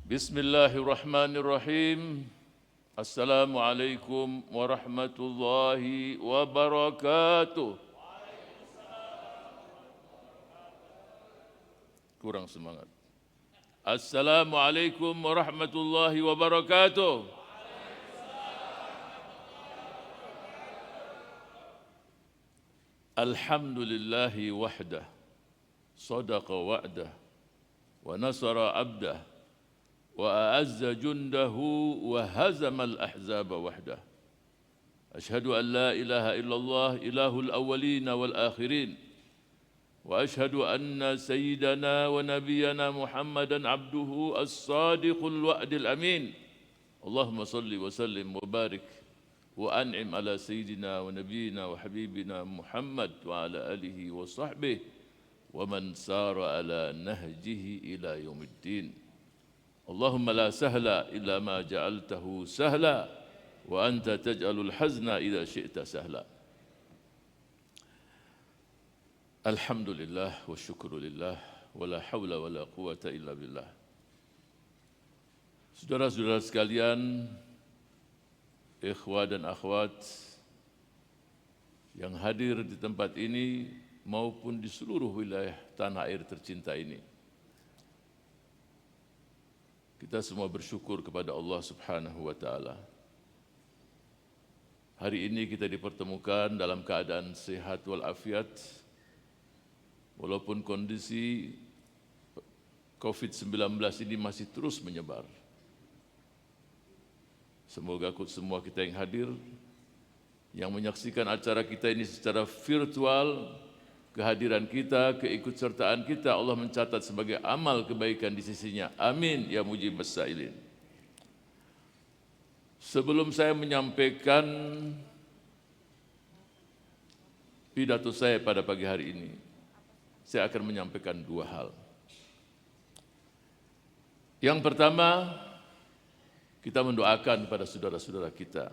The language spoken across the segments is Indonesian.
Bismillahirrahmanirrahim. Assalamualaikum warahmatullahi wabarakatuh. Kurang semangat. Assalamualaikum warahmatullahi wabarakatuh. Alhamdulillahi wahdah, sadaqa wa'dah, wa nasara abdah, wa a'azza jundahu wa hazamal ahzaba wahdah. Ashhadu an la ilaha illallah ilahul awwalina wal akhirin. Wa ashhadu anna sayyidana wa nabiyyana Muhammadan abduhu as-sadiqul wa'dil amin. Allahumma salli wa sallim wa barik wa an'im ala sayyidina wa nabiyyina wa habibina Muhammad wa ala alihi wa sahbihi wa man sara ala nahjihi ila yaumiddin. Allahumma la sahla illa ma ja'altahu sahla wa anta taj'alul hazna idza syi'ta sahla. Alhamdulillah wa syukrulillah wa la hawla wa la quwata illa billah. Saudara-saudara sekalian, ikhwah dan akhwat yang hadir di tempat ini maupun di seluruh wilayah tanah air tercinta ini, kita semua bersyukur kepada Allah Subhanahu wa taala. Hari ini kita dipertemukan dalam keadaan sehat walafiat, walaupun kondisi COVID-19 ini masih terus menyebar. Semoga semua kita yang hadir, yang menyaksikan acara kita ini secara virtual, kehadiran kita, keikutsertaan kita, Allah mencatat sebagai amal kebaikan di sisinya. Amin ya mujibas sa'ilin. Sebelum saya menyampaikan pidato saya pada pagi hari ini, saya akan menyampaikan dua hal. Yang pertama, kita mendoakan pada saudara-saudara kita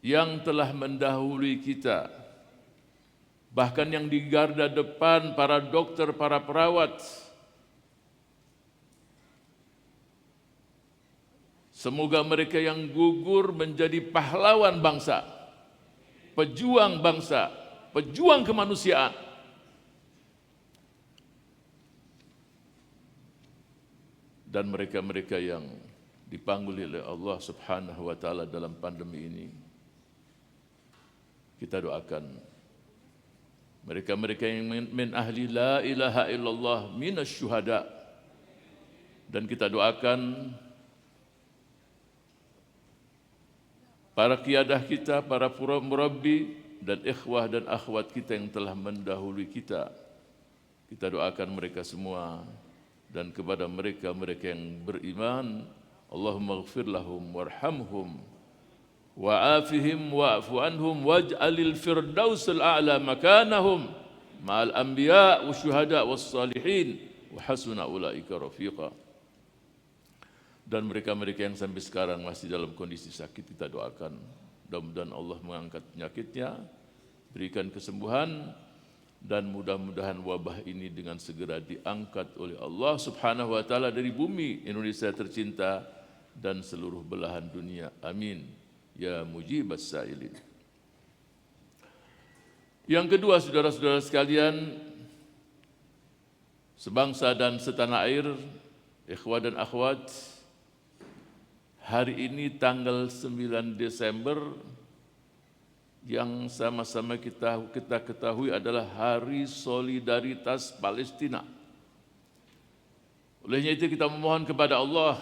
yang telah mendahului kita, bahkan yang di garda depan, para dokter, para perawat. Semoga mereka yang gugur menjadi pahlawan bangsa, pejuang bangsa, pejuang kemanusiaan. Dan mereka-mereka yang dipanggil oleh Allah Subhanahu wa taala dalam pandemi ini, kita doakan mereka-mereka yang min ahli la ilaha illallah minas syuhada, dan kita doakan para qiyadah kita, para murabbi dan ikhwah dan akhwat kita yang telah mendahului kita. Kita doakan mereka semua, dan kepada mereka-mereka yang beriman, Allahumma ighfir lahum warhamhum wa'afihim wa'fu anhum waj'alil firdausil a'la makanahum ma'al anbiya wa syuhada was salihin wa hasuna ulaika rafiqa. Dan mereka-mereka yang sampai sekarang masih dalam kondisi sakit, kita doakan mudah-mudahan Allah mengangkat penyakitnya, berikan kesembuhan, dan mudah-mudahan wabah ini dengan segera diangkat oleh Allah Subhanahu wa taala dari bumi Indonesia tercinta dan seluruh belahan dunia. Amin ya mujibas sa'ilin. Yang kedua, saudara-saudara sekalian, sebangsa dan setanah air, ikhwah dan akhwat, hari ini tanggal 9 Desember yang sama-sama kita ketahui adalah Hari Solidaritas Palestina. Olehnya itu kita memohon kepada Allah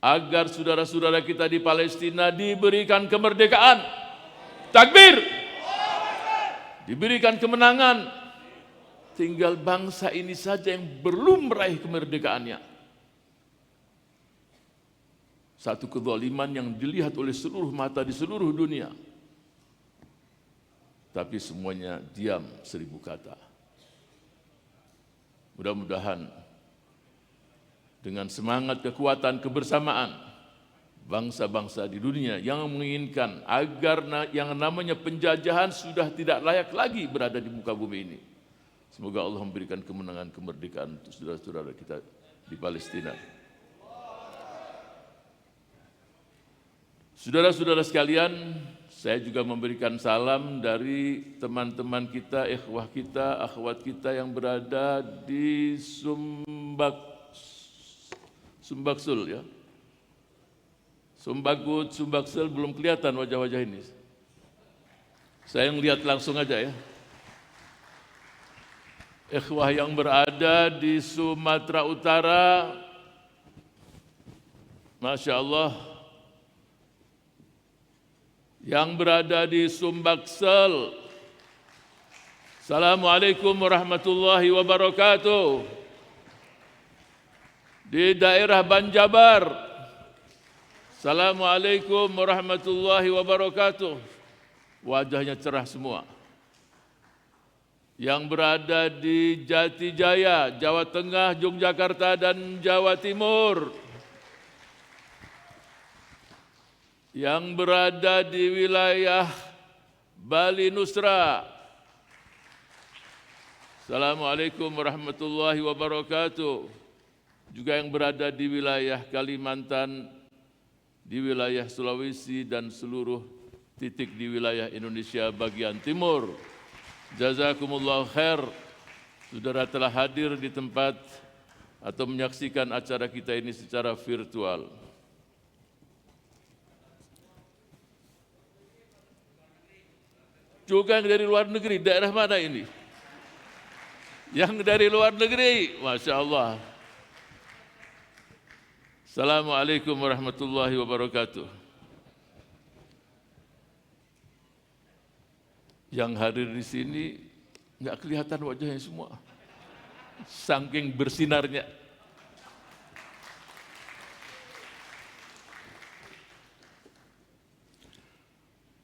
agar saudara-saudara kita di Palestina diberikan kemerdekaan. Takbir! Diberikan kemenangan. Tinggal bangsa ini saja yang belum meraih kemerdekaannya. Satu kezaliman yang dilihat oleh seluruh mata di seluruh dunia. Tapi semuanya diam 1000 kata. Mudah-mudahan dengan semangat kekuatan kebersamaan bangsa-bangsa di dunia yang menginginkan agar yang namanya penjajahan sudah tidak layak lagi berada di muka bumi ini, Semoga Allah memberikan kemenangan kemerdekaan untuk saudara-saudara kita di Palestina. Saudara-saudara sekalian, saya juga memberikan salam dari teman-teman kita, ikhwah kita, akhwat kita yang berada di Sumbaksel ya. Sumbagut, Sumbaksel belum kelihatan wajah-wajah ini. Saya ngelihat langsung aja ya. Ikhwah yang berada di Sumatera Utara, Masya Allah. Yang berada di Sumbaksel, Assalamualaikum warahmatullahi wabarakatuh. Di daerah Banjabar, Assalamualaikum warahmatullahi wabarakatuh. Wajahnya cerah semua. Yang berada di Jatijaya, Jawa Tengah, Yogyakarta, dan Jawa Timur. Yang berada di wilayah Bali Nusra. Assalamualaikum warahmatullahi wabarakatuh. Juga yang berada di wilayah Kalimantan, di wilayah Sulawesi, dan seluruh titik di wilayah Indonesia bagian timur. Jazakumullah khair, saudara telah hadir di tempat atau menyaksikan acara kita ini secara virtual. Juga yang dari luar negeri, daerah mana ini? Yang dari luar negeri, Masya Allah. Assalamualaikum warahmatullahi wabarakatuh. Yang hadir di sini nggak kelihatan wajahnya semua, saking bersinarnya.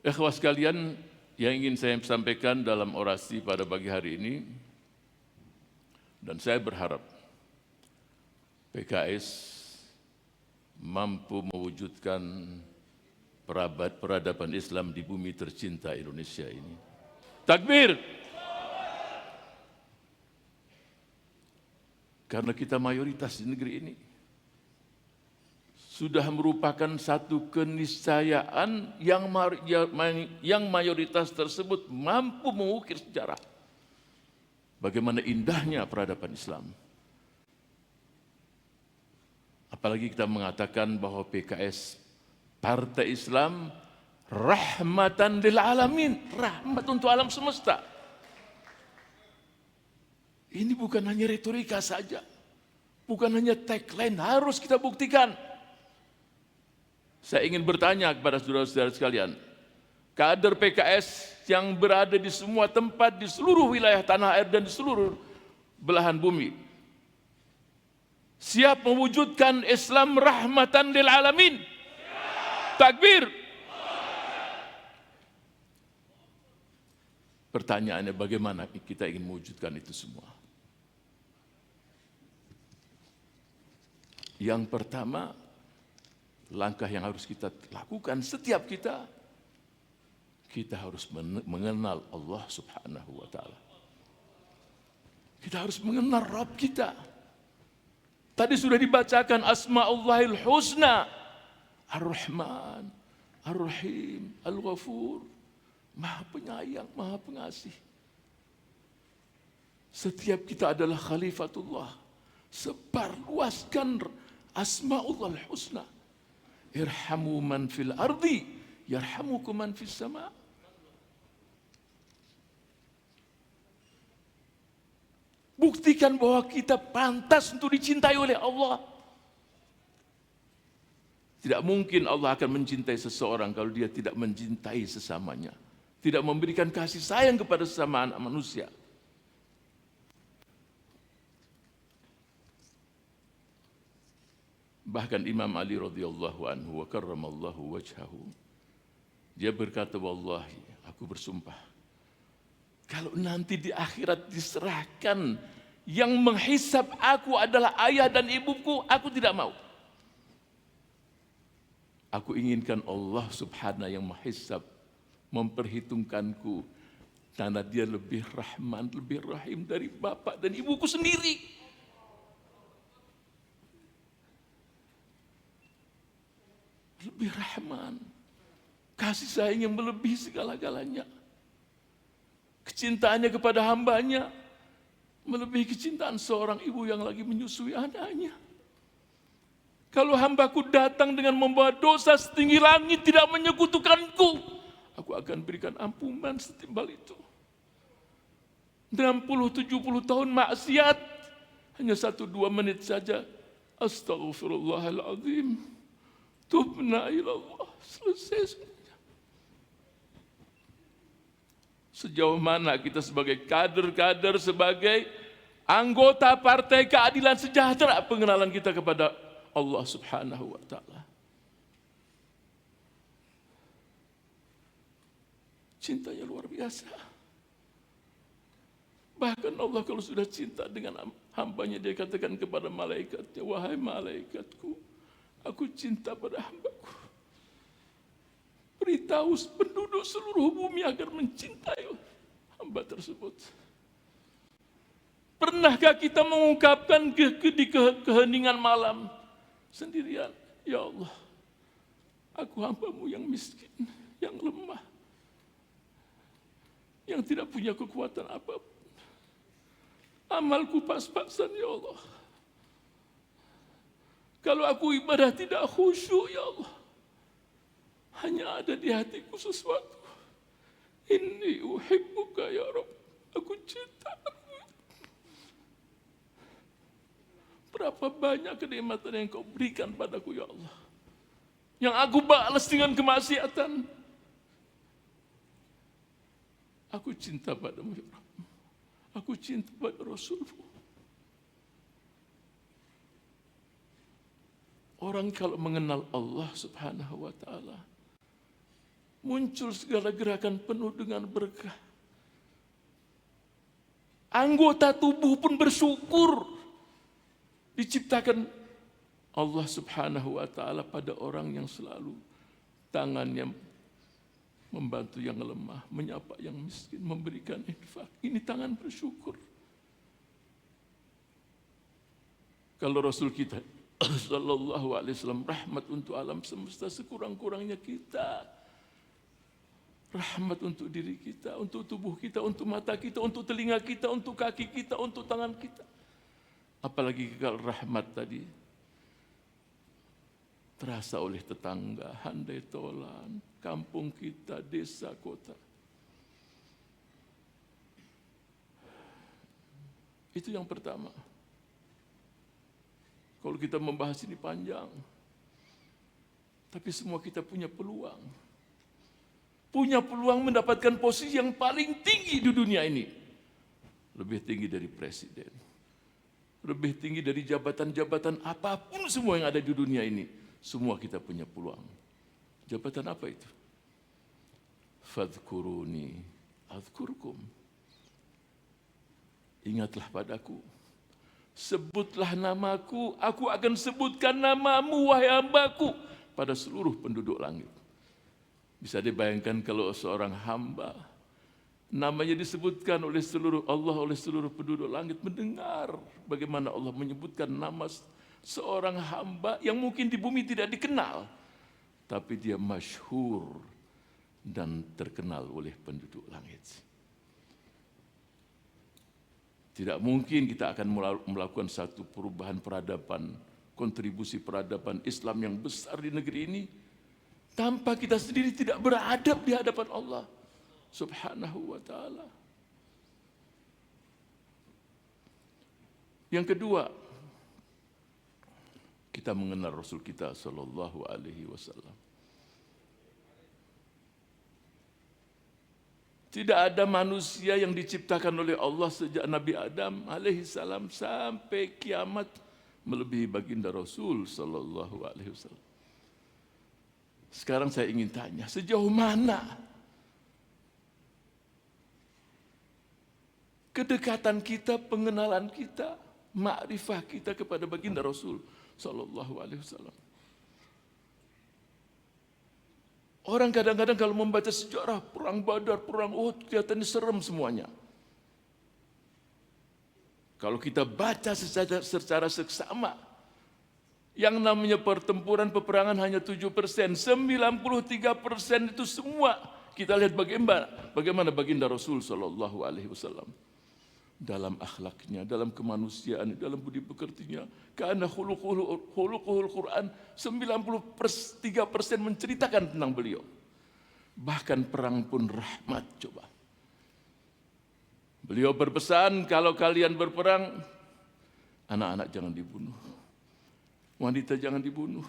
Ikhwah sekalian, yang ingin saya sampaikan dalam orasi pada pagi hari ini, dan saya berharap PKS mampu mewujudkan peradaban Islam di bumi tercinta Indonesia ini. Takbir! Karena kita mayoritas di negeri ini sudah merupakan satu keniscayaan yang mayoritas tersebut mampu mengukir sejarah. Bagaimana indahnya peradaban Islam. Apalagi kita mengatakan bahwa PKS, Partai Islam, rahmatan lil alamin, rahmat untuk alam semesta. Ini bukan hanya retorika saja, bukan hanya tagline, harus kita buktikan. Saya ingin bertanya kepada saudara-saudara sekalian, kader PKS yang berada di semua tempat, di seluruh wilayah tanah air dan di seluruh belahan bumi, siap mewujudkan Islam rahmatan lil alamin? Takbir! Pertanyaannya, bagaimana kita ingin mewujudkan itu semua? Yang pertama, langkah yang harus kita lakukan setiap kita harus mengenal Allah Subhanahu wa Ta'ala. Kita harus mengenal Rabb kita. Tadi sudah dibacakan Asma'ullahil Husna, Ar-Rahman, Ar-Rahim, Al-Ghafur, Maha Penyayang, Maha Pengasih. Setiap kita adalah khalifatullah. Sebarluaskan Asma'ullahil Husna. Irhamu man fil ardi, yarhamukum man fis sama. Buktikan bahwa kita pantas untuk dicintai oleh Allah. Tidak mungkin Allah akan mencintai seseorang kalau dia tidak mencintai sesamanya. Tidak memberikan kasih sayang kepada sesama anak manusia. Bahkan Imam Ali radhiyallahu anhu wa karramallahu wajhahu, dia berkata, wallahi, aku bersumpah, kalau nanti di akhirat diserahkan yang menghisab aku adalah ayah dan ibuku, aku tidak mau. Aku inginkan Allah Subhanahu yang menghisab, memperhitungkanku Karena dia lebih rahman, lebih rahim dari bapak dan ibuku sendiri. Lebih rahman. Kasih sayang yang melebihi segala-galanya. Kecintaannya kepada hambanya melebihi kecintaan seorang ibu yang lagi menyusui anaknya. Kalau hambaku datang dengan membawa dosa setinggi langit tidak menyekutukanku, aku akan berikan ampunan setimbal itu. 60-70 tahun maksiat, hanya 1-2 menit saja. Astaghfirullahaladzim. Tubna ilallah. Selesai semuanya. Sejauh mana kita sebagai kader-kader, sebagai anggota Partai Keadilan Sejahtera, pengenalan kita kepada Allah Subhanahu wa Ta'ala. Cintanya luar biasa. Bahkan Allah kalau sudah cinta dengan hambanya, dia katakan kepada malaikatnya, wahai malaikatku, aku cinta pada hambaku. Beritahu penduduk seluruh bumi agar mencintai hamba tersebut. Pernahkah kita mengungkapkan di keheningan malam sendirian, ya Allah, aku hambamu yang miskin, yang lemah, yang tidak punya kekuatan apapun. Amalku pas-pasan, ya Allah. Kalau aku ibadah tidak khusyuk, ya Allah, hanya ada di hatiku sesuatu. Inni uhibbuka ya Rabb. Aku cinta. Berapa banyak kenikmatan yang kau berikan padaku, ya Allah, yang aku balas dengan kemaksiatan. Aku cinta padamu, ya Rabb. Aku cinta pada Rasulmu. Orang kalau mengenal Allah Subhanahu wa Ta'ala, muncul segala gerakan penuh dengan berkah. Anggota tubuh pun bersyukur diciptakan Allah Subhanahu wa Ta'ala pada orang yang selalu tangannya membantu yang lemah, menyapa yang miskin, memberikan infak. Ini tangan bersyukur. Kalau Rasul kita sallallahu alaihi wasallam rahmat untuk alam semesta, sekurang-kurangnya kita rahmat untuk diri kita, untuk tubuh kita, untuk mata kita, untuk telinga kita, untuk kaki kita, untuk tangan kita. Apalagi kalau rahmat tadi terasa oleh tetangga, handai tolan, kampung kita, desa, kota. Itu yang pertama. Kalau kita membahas ini panjang, tapi semua kita punya peluang. Punya peluang mendapatkan posisi yang paling tinggi di dunia ini. Lebih tinggi dari presiden. Lebih tinggi dari jabatan-jabatan apapun semua yang ada di dunia ini. Semua kita punya peluang. Jabatan apa itu? Fadhkuruni adzkurkum. Ingatlah padaku. Sebutlah namaku, aku akan sebutkan namamu, wahai hambaku, pada seluruh penduduk langit. Bisa dibayangkan kalau seorang hamba namanya disebutkan oleh seluruh Allah, oleh seluruh penduduk langit, mendengar bagaimana Allah menyebutkan nama seorang hamba yang mungkin di bumi tidak dikenal, tapi dia masyhur dan terkenal oleh penduduk langit. Tidak mungkin kita akan melakukan satu perubahan peradaban, kontribusi peradaban Islam yang besar di negeri ini tanpa kita sendiri tidak beradab di hadapan Allah Subhanahu wa Ta'ala. Yang kedua, kita mengenal Rasul kita sallallahu alaihi wasallam. Tidak ada manusia yang diciptakan oleh Allah sejak Nabi Adam alaihi salam sampai kiamat melebihi baginda Rasul sallallahu alaihi wasallam. Sekarang saya ingin tanya, sejauh mana kedekatan kita, pengenalan kita, makrifah kita kepada baginda Rasul sallallahu alaihi wasallam. Orang kadang-kadang kalau membaca sejarah perang Badar, perang Uhud, kelihatannya serem semuanya. Kalau kita baca secara seksama, yang namanya pertempuran peperangan hanya 7%, 93% itu semua kita lihat bagaimana baginda Rasul Shallallahu Alaihi Wasallam dalam akhlaknya, dalam kemanusiaan, dalam budi pekertinya. Karena khuluquhul Quran 93% menceritakan tentang beliau. Bahkan perang pun rahmat, coba. Beliau berpesan, kalau kalian berperang, anak-anak jangan dibunuh, wanita jangan dibunuh,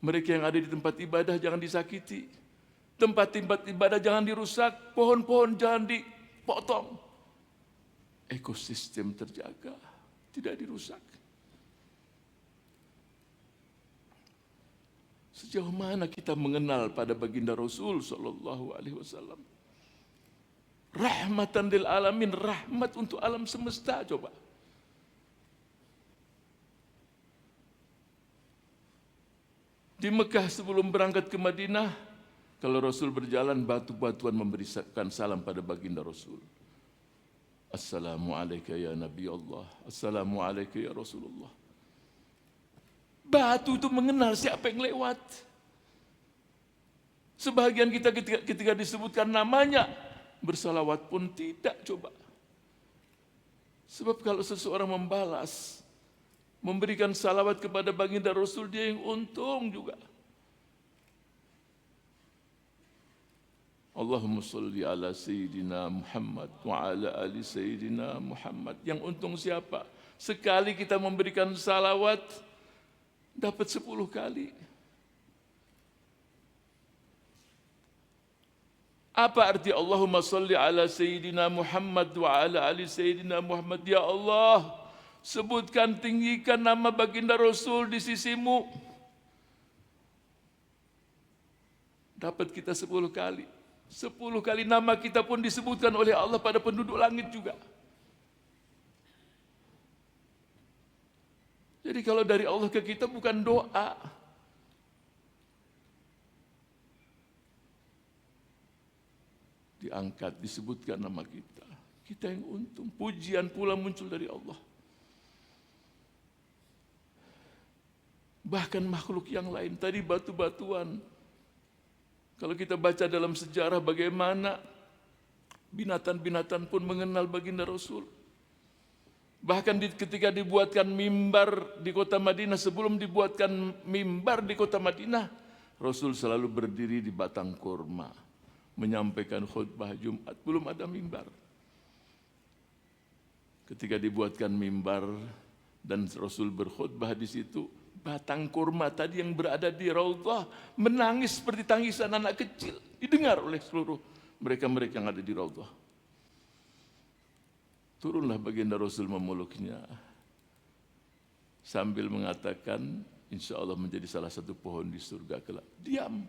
mereka yang ada di tempat ibadah jangan disakiti, tempat-tempat ibadah jangan dirusak, pohon-pohon jangan dipotong, ekosistem terjaga, tidak dirusak. Sejauh mana kita mengenal pada baginda Rasul Sallallahu Alaihi Wasallam? Rahmatan lil alamin, rahmat untuk alam semesta, coba. Di Mekah sebelum berangkat ke Madinah, kalau Rasul berjalan, batu-batuan memberikan salam pada baginda Rasul. Assalamualaikum ya Nabi Allah, Assalamualaikum ya Rasulullah. Batu itu mengenal siapa yang lewat. Sebagian kita ketika disebutkan namanya, bersalawat pun tidak, coba. Sebab kalau seseorang membalas, memberikan salawat kepada baginda Rasul, dia yang untung juga. Allahumma salli ala Sayyidina Muhammad wa ala ali Sayyidina Muhammad. Yang untung siapa? Sekali kita memberikan salawat, dapat 10 kali. Apa arti Allahumma salli ala Sayyidina Muhammad wa ala ali Sayyidina Muhammad? Ya Allah, sebutkan, tinggikan nama baginda Rasul di sisimu. Dapat kita 10 kali. 10 kali nama kita pun disebutkan oleh Allah pada penduduk langit juga. Jadi kalau dari Allah ke kita bukan doa. Diangkat, disebutkan nama kita. Kita yang untung. Pujian pula muncul dari Allah. Bahkan makhluk yang lain, tadi batu-batuan. Kalau kita baca dalam sejarah bagaimana binatang-binatang pun mengenal baginda Rasul. Bahkan ketika dibuatkan mimbar di kota Madinah, sebelum dibuatkan mimbar di kota Madinah, Rasul selalu berdiri di batang kurma, menyampaikan khutbah Jumat, belum ada mimbar. Ketika dibuatkan mimbar dan Rasul berkhutbah di situ, batang kurma tadi yang berada di Raudhah menangis seperti tangisan anak kecil, didengar oleh seluruh mereka-mereka yang ada di Raudhah. Turunlah baginda Rasul memeluknya sambil mengatakan, insya Allah menjadi salah satu pohon di surga kelak. Diam.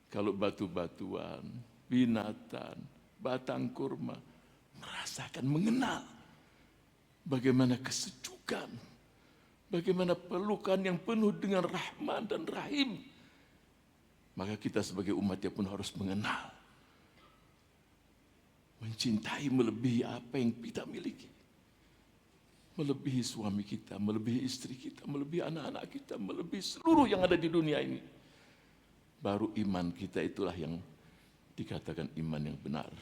Kalau batu-batuan, binatang, batang kurma merasakan, mengenal bagaimana kesejukan, bagaimana pelukan yang penuh dengan Rahman dan Rahim, maka kita sebagai umatnya pun harus mengenal, mencintai melebihi apa yang kita miliki, melebihi suami kita, melebihi istri kita, melebihi anak-anak kita, melebihi seluruh yang ada di dunia ini. Baru iman kita itulah yang dikatakan iman yang benar.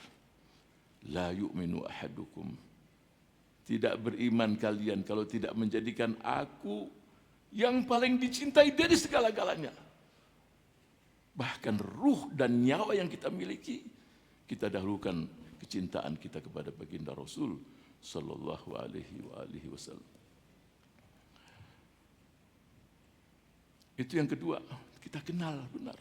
La yu'minu ahadukum, tidak beriman kalian kalau tidak menjadikan aku yang paling dicintai dari segala-galanya. Bahkan ruh dan nyawa yang kita miliki, kita dahulukan kecintaan kita kepada baginda Rasul Sallallahu Alaihi Wasallam. Itu yang kedua, kita kenal benar.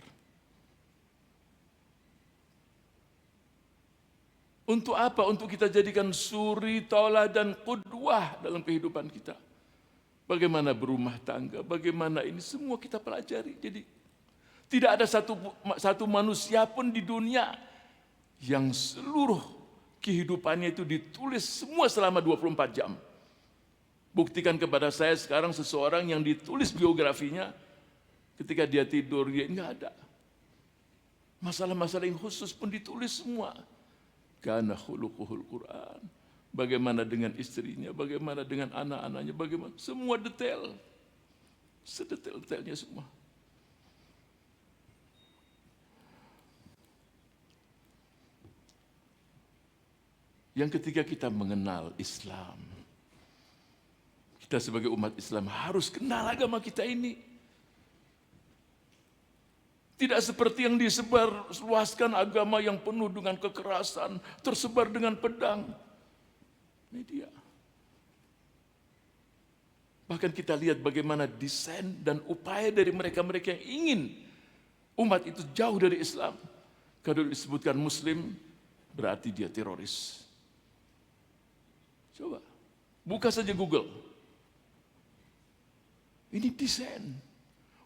Untuk apa? Untuk kita jadikan suri, tauladan, qudwah dalam kehidupan kita. Bagaimana berumah tangga, bagaimana ini semua kita pelajari. Jadi tidak ada satu manusia pun di dunia yang seluruh kehidupannya itu ditulis semua selama 24 jam. Buktikan kepada saya sekarang seseorang yang ditulis biografinya Ketika dia tidur, dia nggak ada. Masalah-masalah yang khusus pun ditulis semua. Kana khuluquhul Quran. Bagaimana dengan istrinya, bagaimana dengan anak-anaknya, bagaimana, semua detail. Sedetail-detailnya semua. Yang ketiga, kita mengenal Islam. Kita sebagai umat Islam harus kenal agama kita ini. Tidak seperti yang disebarluaskan agama yang penuh dengan kekerasan, tersebar dengan pedang. Media. Bahkan kita lihat bagaimana desain dan upaya dari mereka-mereka yang ingin umat itu jauh dari Islam. Kalau disebutkan Muslim, berarti dia teroris. Coba, buka saja Google. Ini desain.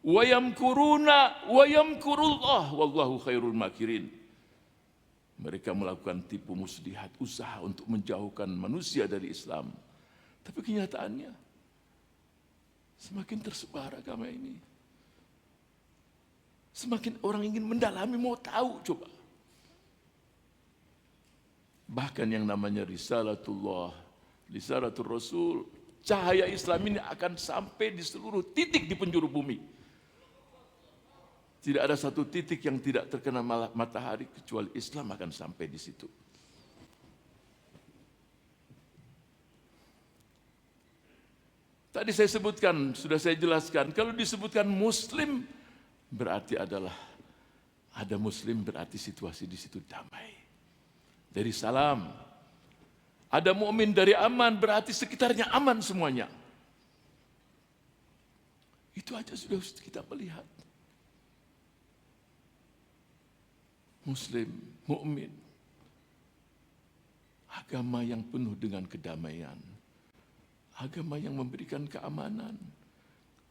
Wa yamkuruna wa yamkurullah wallahu khairul makirin. Mereka melakukan tipu muslihat, usaha untuk menjauhkan manusia dari Islam. Tapi kenyataannya semakin tersebar agama ini. Semakin orang ingin mendalami, mau tahu, coba. Bahkan yang namanya risalatullah, risalatul Rasul, cahaya Islam ini akan sampai di seluruh titik di penjuru bumi. Tidak ada satu titik yang tidak terkena matahari kecuali Islam akan sampai di situ. Tadi saya sebutkan, sudah saya jelaskan, kalau disebutkan Muslim berarti adalah ada Muslim berarti situasi di situ damai. Dari salam. Ada mukmin dari aman berarti sekitarnya aman semuanya. Itu aja sudah kita melihat. Muslim, mukmin, agama yang penuh dengan kedamaian, agama yang memberikan keamanan,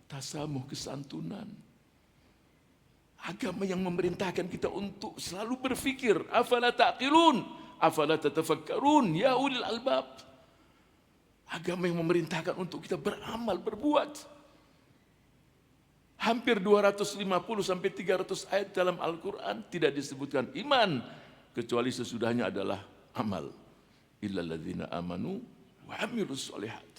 tasamuh, kesantunan, agama yang memerintahkan kita untuk selalu berfikir, afala taqilun, afala tatafakkarun, ya ulil albab. Agama yang memerintahkan untuk kita beramal, berbuat. Hampir 250 sampai 300 ayat dalam Al-Quran tidak disebutkan iman, kecuali sesudahnya adalah amal. Illal ladzina amanu wa amilus sholihat.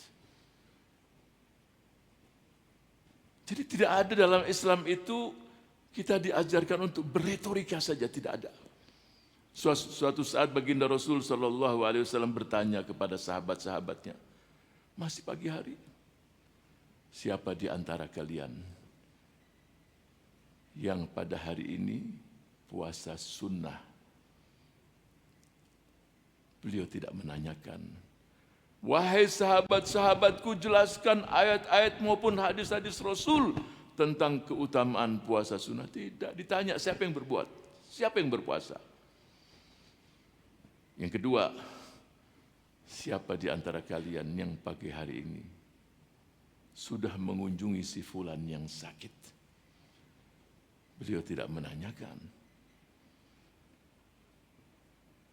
Jadi tidak ada dalam Islam itu kita diajarkan untuk berretorika saja, tidak ada. Suatu saat baginda Rasul SAW bertanya kepada sahabat-sahabatnya, masih pagi hari, siapa di antara kalian yang pada hari ini puasa sunnah? Beliau tidak menanyakan, wahai sahabat-sahabatku, jelaskan ayat-ayat maupun hadis-hadis Rasul tentang keutamaan puasa sunnah. Tidak ditanya siapa yang berbuat, siapa yang berpuasa. Yang kedua, siapa di antara kalian yang pagi hari ini sudah mengunjungi si fulan yang sakit? Beliau tidak menanyakan.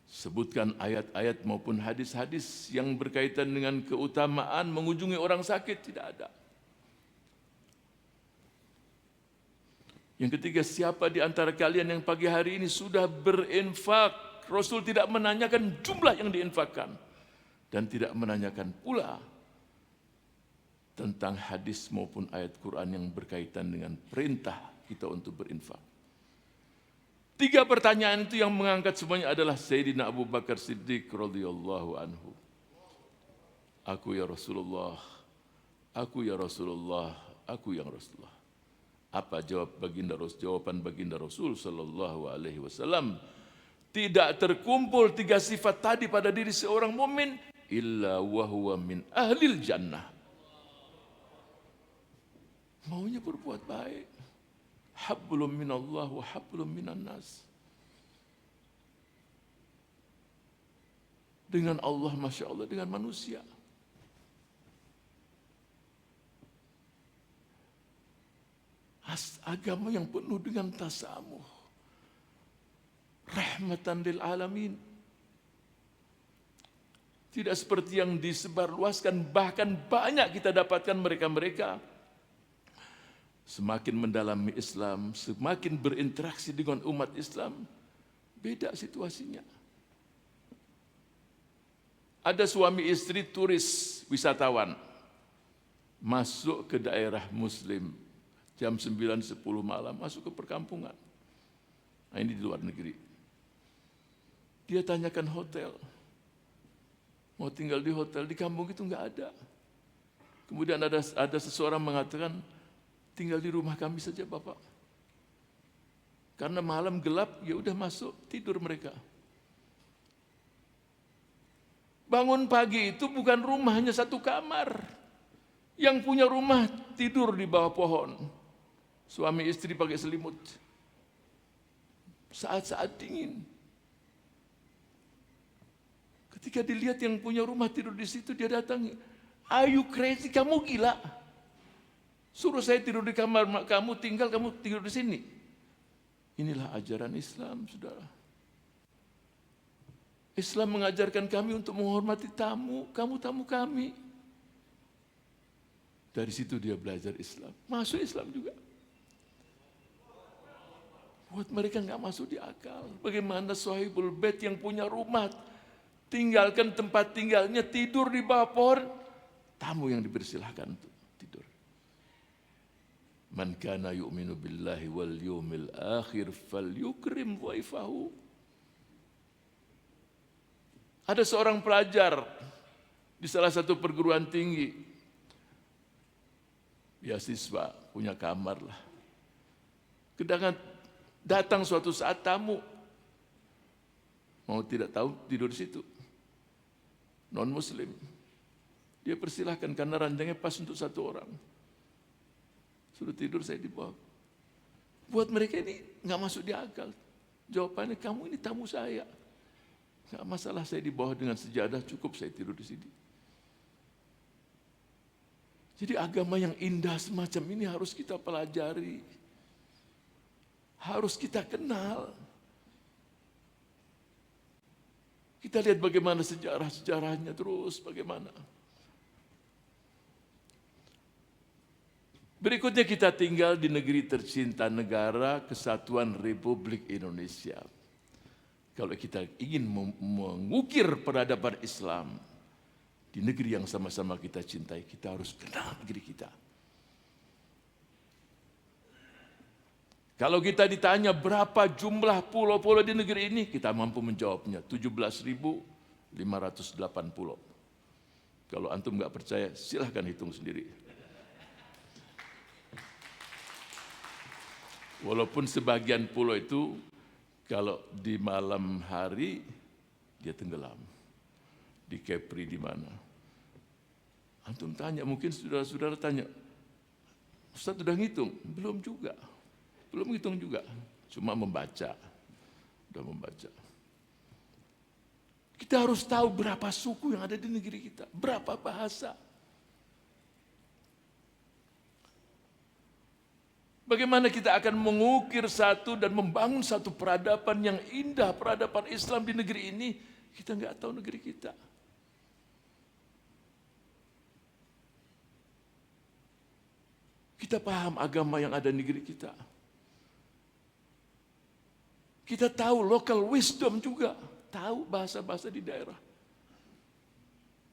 Sebutkan ayat-ayat maupun hadis-hadis yang berkaitan dengan keutamaan mengunjungi orang sakit, tidak ada. Yang ketiga, siapa di antara kalian yang pagi hari ini sudah berinfak? Rasul tidak menanyakan jumlah yang diinfakkan dan tidak menanyakan pula tentang hadis maupun ayat Quran yang berkaitan dengan perintah kita untuk berinfak. 3 pertanyaan itu yang mengangkat semuanya adalah Sayyidina Abu Bakar Siddiq radhiyallahu anhu. Aku ya Rasulullah, aku ya Rasulullah, aku ya Rasulullah. Apa jawaban baginda Rasul sallallahu alaihi wasallam? Tidak terkumpul 3 sifat tadi pada diri seorang mukmin illa wa huwa min ahlil jannah. Maunya berbuat baik. Hablum minallah wa hablum minan nas. Dengan Allah, Masya Allah, dengan manusia. Agama yang penuh dengan tasamuh. Rahmatan lil alamin. Tidak seperti yang disebarluaskan, bahkan banyak kita dapatkan mereka-mereka semakin mendalami Islam, semakin berinteraksi dengan umat Islam, beda situasinya. Ada suami istri turis wisatawan masuk ke daerah Muslim jam 9-10 malam, masuk ke perkampungan. Nah, ini di luar negeri. Dia tanyakan hotel, mau tinggal di hotel, di kampung itu enggak ada. Kemudian ada seseorang mengatakan, tinggal di rumah kami saja Bapak. Karena malam gelap, ya udah masuk, tidur mereka. Bangun pagi itu bukan rumahnya satu kamar. Yang punya rumah tidur di bawah pohon. Suami istri pakai selimut. Saat-saat dingin. Ketika dilihat yang punya rumah tidur di situ, dia datang, "Are you crazy? Kamu gila? Suruh saya tidur di kamar kamu, kamu tidur di sini." Inilah ajaran Islam, saudara. Islam mengajarkan kami untuk menghormati tamu, kamu tamu kami. Dari situ dia belajar Islam, masuk Islam juga. Buat mereka nggak masuk di akal. Bagaimana Sahibul Bait yang punya rumah, tinggalkan tempat tinggalnya, tidur di bawah pohon, tamu yang dipersilahkan untuk tidur. Man kana yu'minu billahi wal yawmil akhir falyukrim dhaifahu. Ada seorang pelajar di salah satu perguruan tinggi, beasiswa, punya kamar lah. Kedangan datang suatu saat tamu, mau tidak tahu tidur di situ, non muslim. Dia persilahkan karena ranjangnya pas untuk satu orang. Suruh tidur saya di bawah. Buat mereka ini nggak masuk di akal. Jawabannya, kamu ini tamu saya. Nggak masalah saya di bawah dengan sejadah, cukup saya tidur di sini. Jadi agama yang indah semacam ini harus kita pelajari. Harus kita kenal. Kita lihat bagaimana sejarah-sejarahnya terus bagaimana. Berikutnya kita tinggal di negeri tercinta, Negara Kesatuan Republik Indonesia. Kalau kita ingin mengukir peradaban Islam di negeri yang sama-sama kita cintai, kita harus kenal negeri kita. Kalau kita ditanya berapa jumlah pulau-pulau di negeri ini, kita mampu menjawabnya, 17.508 pulau. Kalau antum nggak percaya, silahkan hitung sendiri. Walaupun sebagian pulau itu, kalau di malam hari, dia tenggelam. Di Kepri di mana. Antum tanya, mungkin saudara-saudara tanya, Ustaz sudah ngitung? Belum juga. Belum hitung juga, cuma membaca. Sudah membaca. Kita harus tahu berapa suku yang ada di negeri kita, berapa bahasa. Bagaimana kita akan mengukir satu dan membangun satu peradaban yang indah, peradaban Islam di negeri ini, kita nggak tahu negeri kita. Kita paham agama yang ada di negeri kita. Kita tahu local wisdom juga, tahu bahasa-bahasa di daerah.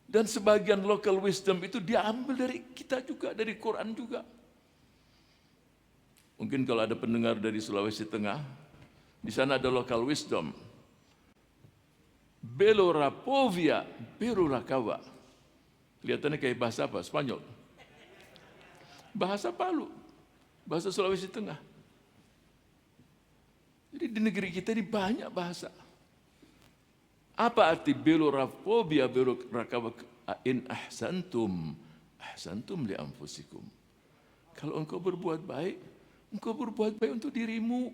Dan sebagian local wisdom itu diambil dari kita juga, dari Quran juga. Mungkin kalau ada pendengar dari Sulawesi Tengah, di sana ada local wisdom. Belorapovia, Berurakawa. Kelihatannya kayak bahasa apa? Spanyol. Bahasa Palu, bahasa Sulawesi Tengah. Jadi di negeri kita ini banyak bahasa. Apa arti belorapovia, berurakawa? In ahsantum, ahsantum li anfusikum. Kalau engkau berbuat baik untuk dirimu.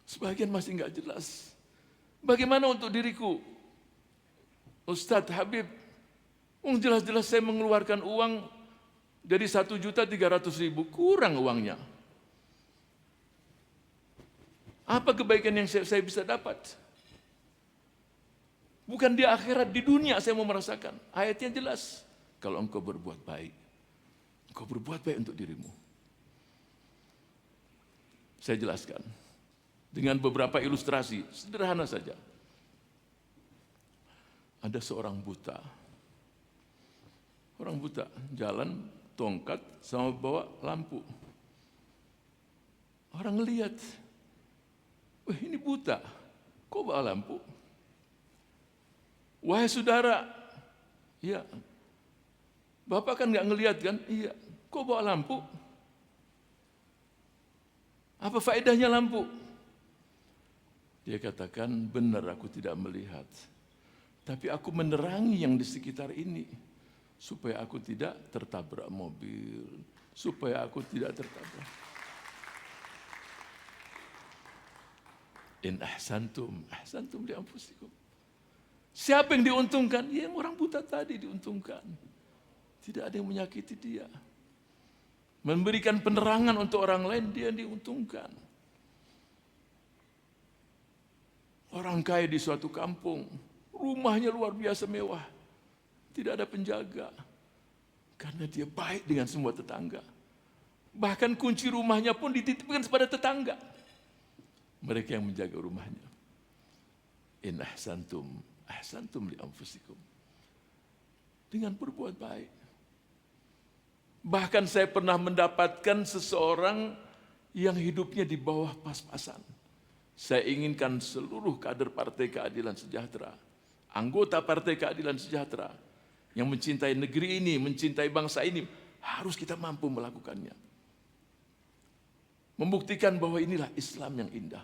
Sebagian masih enggak jelas. Bagaimana untuk diriku? Ustadz Habib, jelas-jelas saya mengeluarkan uang dari 1.300.000, kurang uangnya. Apa kebaikan yang saya bisa dapat? Bukan di akhirat, di dunia saya mau merasakan. Ayatnya jelas. Kalau engkau berbuat baik, Engkau berbuat baik untuk dirimu. Saya jelaskan dengan beberapa ilustrasi, sederhana saja. Ada seorang buta. Orang buta jalan tongkat sama bawa lampu. Orang lihat, wah ini buta, kok bawa lampu? Wahai saudara, iya, Bapak kan nggak ngelihat kan? Iya, kok bawa lampu? Apa faedahnya lampu? Dia katakan, benar aku tidak melihat, tapi aku menerangi yang di sekitar ini, supaya aku tidak tertabrak mobil, supaya aku tidak tertabrak. In ahsantum, ahsantum li anfusikum. Siapa yang diuntungkan? Ya, yang orang buta tadi diuntungkan. Tidak ada yang menyakiti dia. Memberikan penerangan untuk orang lain, dia diuntungkan. Orang kaya di suatu kampung, rumahnya luar biasa mewah. Tidak ada penjaga. Karena dia baik dengan semua tetangga. Bahkan kunci rumahnya pun dititipkan kepada tetangga. Mereka yang menjaga rumahnya. In ahsantum, ahsantum li anfusikum. Dengan berbuat baik. Bahkan saya pernah mendapatkan seseorang yang hidupnya di bawah pas-pasan. Saya inginkan seluruh kader Partai Keadilan Sejahtera, anggota Partai Keadilan Sejahtera, yang mencintai negeri ini, mencintai bangsa ini, harus kita mampu melakukannya. Membuktikan bahwa inilah Islam yang indah.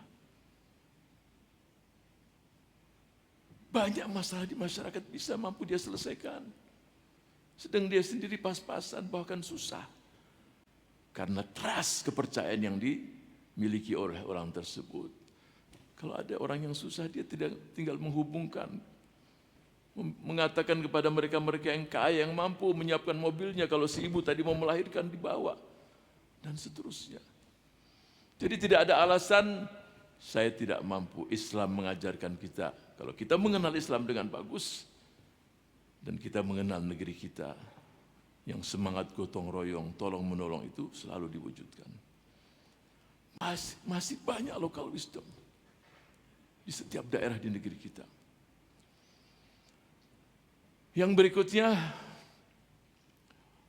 Banyak masalah di masyarakat bisa mampu dia selesaikan. Sedang dia sendiri pas-pasan, bahkan susah. Karena trust, kepercayaan yang dimiliki oleh orang tersebut. Kalau ada orang yang susah, dia tidak tinggal menghubungkan. Mengatakan kepada mereka-mereka yang kaya, yang mampu menyiapkan mobilnya, kalau si ibu tadi mau melahirkan, dibawa. Dan seterusnya. Jadi tidak ada alasan saya tidak mampu. Islam mengajarkan kita, kalau kita mengenal Islam dengan bagus, dan kita mengenal negeri kita, yang semangat gotong royong, tolong menolong itu selalu diwujudkan. Masih banyak local wisdom di setiap daerah di negeri kita. Yang berikutnya,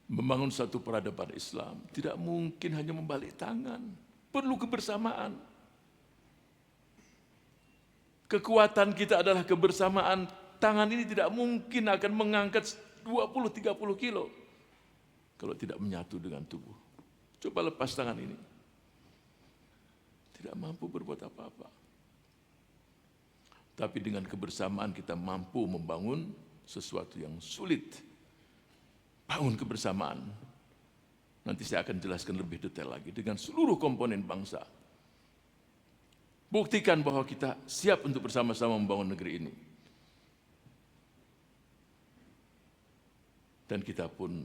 membangun satu peradaban Islam. Tidak mungkin hanya membalik tangan, perlu kebersamaan. Kekuatan kita adalah kebersamaan. Tangan ini tidak mungkin akan mengangkat 20-30 kilo kalau tidak menyatu dengan tubuh. Coba lepas tangan ini. Tidak mampu berbuat apa-apa. Tapi dengan kebersamaan kita mampu membangun sesuatu yang sulit. Bangun kebersamaan. Nanti saya akan jelaskan lebih detail lagi dengan seluruh komponen bangsa. Buktikan bahwa kita siap untuk bersama-sama membangun negeri ini. Dan kita pun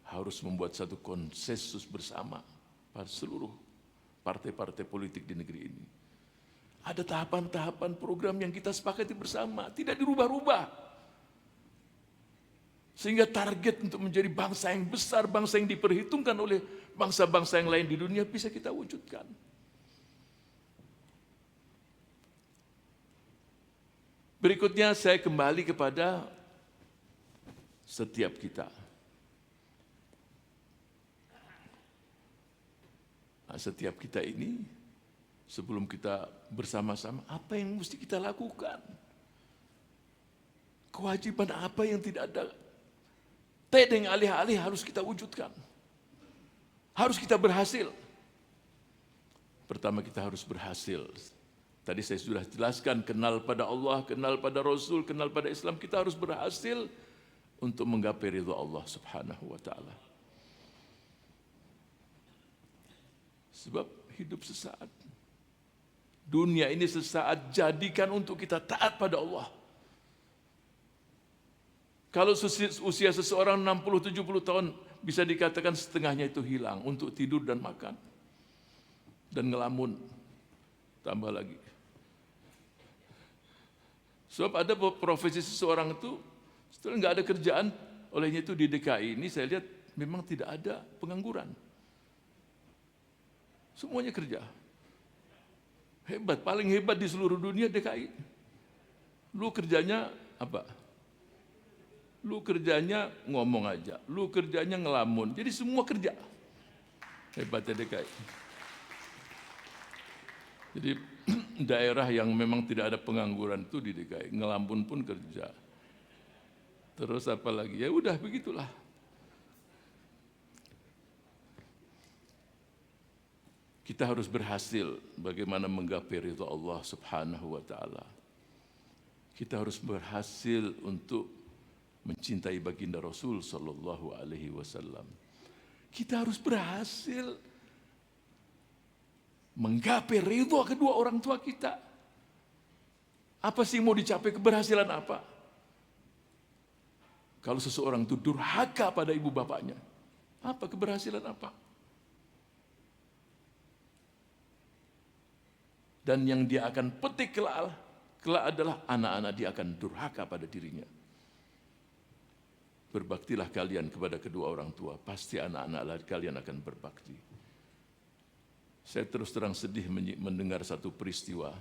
harus membuat satu konsensus bersama pada seluruh partai-partai politik di negeri ini. Ada tahapan-tahapan program yang kita sepakati bersama, tidak dirubah-rubah. Sehingga target untuk menjadi bangsa yang besar, bangsa yang diperhitungkan oleh bangsa-bangsa yang lain di dunia bisa kita wujudkan. Berikutnya saya kembali kepada setiap kita. Nah, setiap kita ini, sebelum kita bersama-sama, apa yang mesti kita lakukan? Kewajiban apa yang tidak ada tedeng alih-alih harus kita wujudkan? Harus kita berhasil. Pertama kita harus berhasil. Tadi saya sudah jelaskan, kenal pada Allah, kenal pada Rasul, kenal pada Islam. Kita harus berhasil untuk menggapai ridha Allah Subhanahu wa ta'ala. Sebab hidup sesaat. Dunia ini sesaat, jadikan untuk kita taat pada Allah. Kalau usia seseorang 60-70 tahun, bisa dikatakan setengahnya itu hilang untuk tidur dan makan. Dan ngelamun. Tambah lagi. Sebab ada profesi seseorang itu, setelah nggak ada kerjaan, olehnya itu di DKI ini saya lihat memang tidak ada pengangguran. Semuanya kerja. Hebat, paling hebat di seluruh dunia DKI. Lu kerjanya apa? Lu kerjanya ngomong aja, lu kerjanya ngelamun. Jadi semua kerja. Hebatnya DKI. Jadi daerah yang memang tidak ada pengangguran itu di DKI, ngelamun pun kerja. Terus apa lagi? Ya udah begitulah. Kita harus berhasil bagaimana menggapai ridha Allah Subhanahu wa taala. Kita harus berhasil untuk mencintai baginda Rasul sallallahu alaihi wasallam. Kita harus berhasil menggapai ridha kedua orang tua kita. Apa sih mau dicapai, keberhasilan apa? Kalau seseorang itu durhaka pada ibu bapaknya, apa keberhasilan apa? Dan yang dia akan petik kelak adalah anak-anak dia akan durhaka pada dirinya. Berbaktilah kalian kepada kedua orang tua, pasti anak-anak kalian akan berbakti. Saya terus terang sedih mendengar satu peristiwa.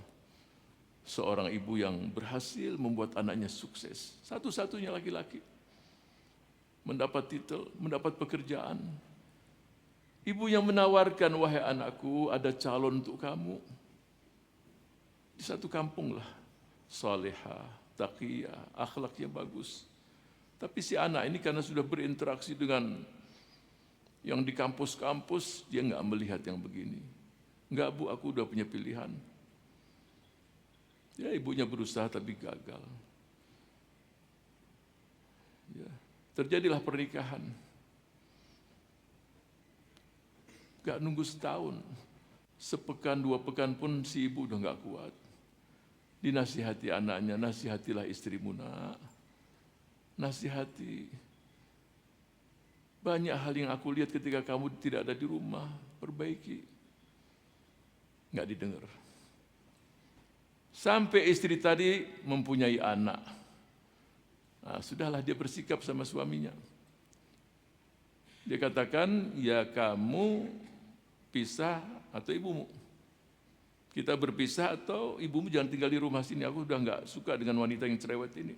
Seorang ibu yang berhasil membuat anaknya sukses, satu-satunya laki-laki. Mendapat titel, mendapat pekerjaan. Ibu yang menawarkan, wahai anakku, ada calon untuk kamu. Di satu kampung lah, salihah, taqiyah, akhlaknya bagus. Tapi si anak ini karena sudah berinteraksi dengan yang di kampus-kampus, dia nggak melihat yang begini. Enggak bu, aku udah punya pilihan. Ya ibunya berusaha tapi gagal. Ya. Terjadilah pernikahan. Gak nunggu setahun, sepekan dua pekan pun si ibu udah gak kuat. Dinasihati anaknya, nasihatilah istrimu nak. Nasihati. Banyak hal yang aku lihat ketika kamu tidak ada di rumah, perbaiki. Gak didengar. Sampai istri tadi mempunyai anak. Nah, sudahlah dia bersikap sama suaminya. Dia katakan, ya kamu pisah atau ibumu. Kita berpisah atau ibumu jangan tinggal di rumah sini. Aku udah nggak suka dengan wanita yang cerewet ini.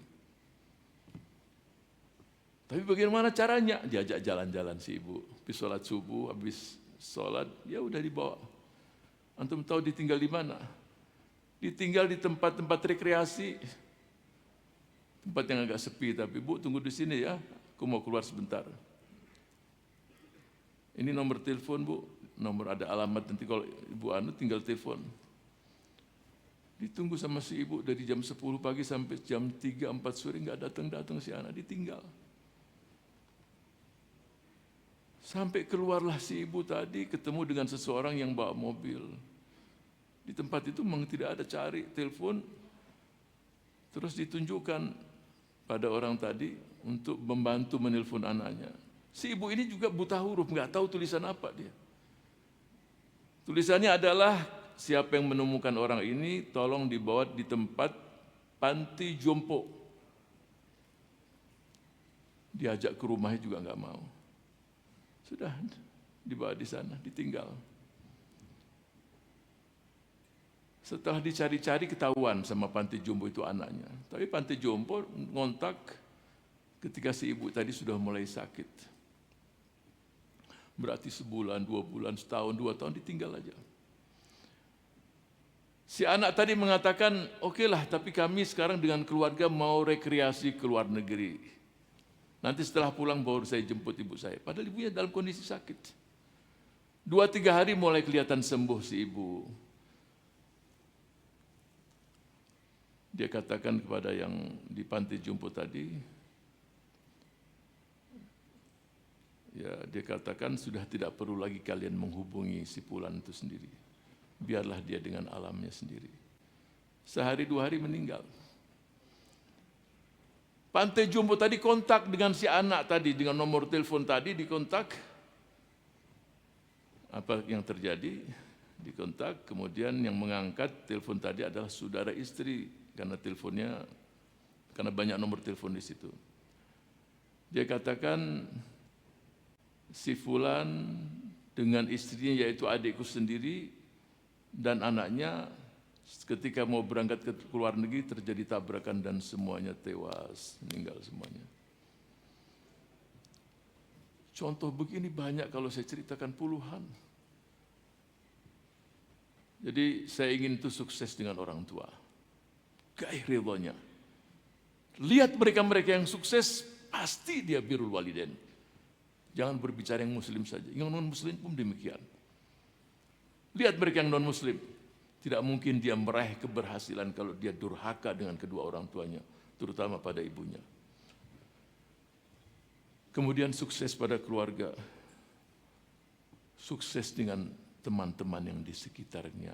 Tapi bagaimana caranya? Diajak jalan-jalan si ibu. Habis sholat subuh, habis sholat, ya udah dibawa. Antum tahu ditinggal di mana? Ditinggal di tempat-tempat rekreasi. Tempat yang agak sepi, tapi bu tunggu di sini ya, aku mau keluar sebentar. Ini nomor telepon bu, nomor ada alamat, nanti kalau ibu anu tinggal telepon. Ditunggu sama si ibu dari jam 10 pagi sampai jam 3, 4 sore, nggak datang-datang si anak, ditinggal. Sampai keluarlah si ibu tadi, ketemu dengan seseorang yang bawa mobil. Di tempat itu memang tidak ada, cari, telepon, terus ditunjukkan pada orang tadi untuk membantu menelpon anaknya. Si ibu ini juga buta huruf, nggak tahu tulisan apa dia. Tulisannya adalah, siapa yang menemukan orang ini, tolong dibawa di tempat panti jompo. Diajak ke rumahnya juga nggak mau. Sudah dibawa di sana, ditinggal. Setelah dicari-cari ketahuan sama panti jompo itu anaknya. Tapi panti jompo ngontak ketika si ibu tadi sudah mulai sakit. Berarti sebulan, 2 bulan, setahun, 2 tahun ditinggal aja. Si anak tadi mengatakan, oke lah, tapi kami sekarang dengan keluarga mau rekreasi ke luar negeri. Nanti setelah pulang baru saya jemput ibu saya. Padahal ibunya dalam kondisi sakit. 2-3 hari mulai kelihatan sembuh si ibu. Dia katakan kepada yang di panti jompo tadi, ya dia katakan sudah tidak perlu lagi kalian menghubungi si fulan itu sendiri. Biarlah dia dengan alamnya sendiri. Sehari 2 hari meninggal. Panti jompo tadi kontak dengan si anak tadi, dengan nomor telepon tadi dikontak. Apa yang terjadi? Dikontak, kemudian yang mengangkat telepon tadi adalah saudara istri. Karena teleponnya, karena banyak nomor telepon di situ. Dia katakan, si fulan dengan istrinya yaitu adikku sendiri dan anaknya ketika mau berangkat ke luar negeri terjadi tabrakan dan semuanya tewas, meninggal semuanya. Contoh begini banyak kalau saya ceritakan puluhan. Jadi saya ingin itu sukses dengan orang tua. Gaih ridhonya. Lihat mereka-mereka yang sukses, pasti dia birrul walidain. Jangan berbicara yang muslim saja, yang non-muslim pun demikian. Lihat mereka yang non-muslim. Tidak mungkin dia meraih keberhasilan kalau dia durhaka dengan kedua orang tuanya, terutama pada ibunya. Kemudian sukses pada keluarga, sukses dengan teman-teman yang di sekitarnya.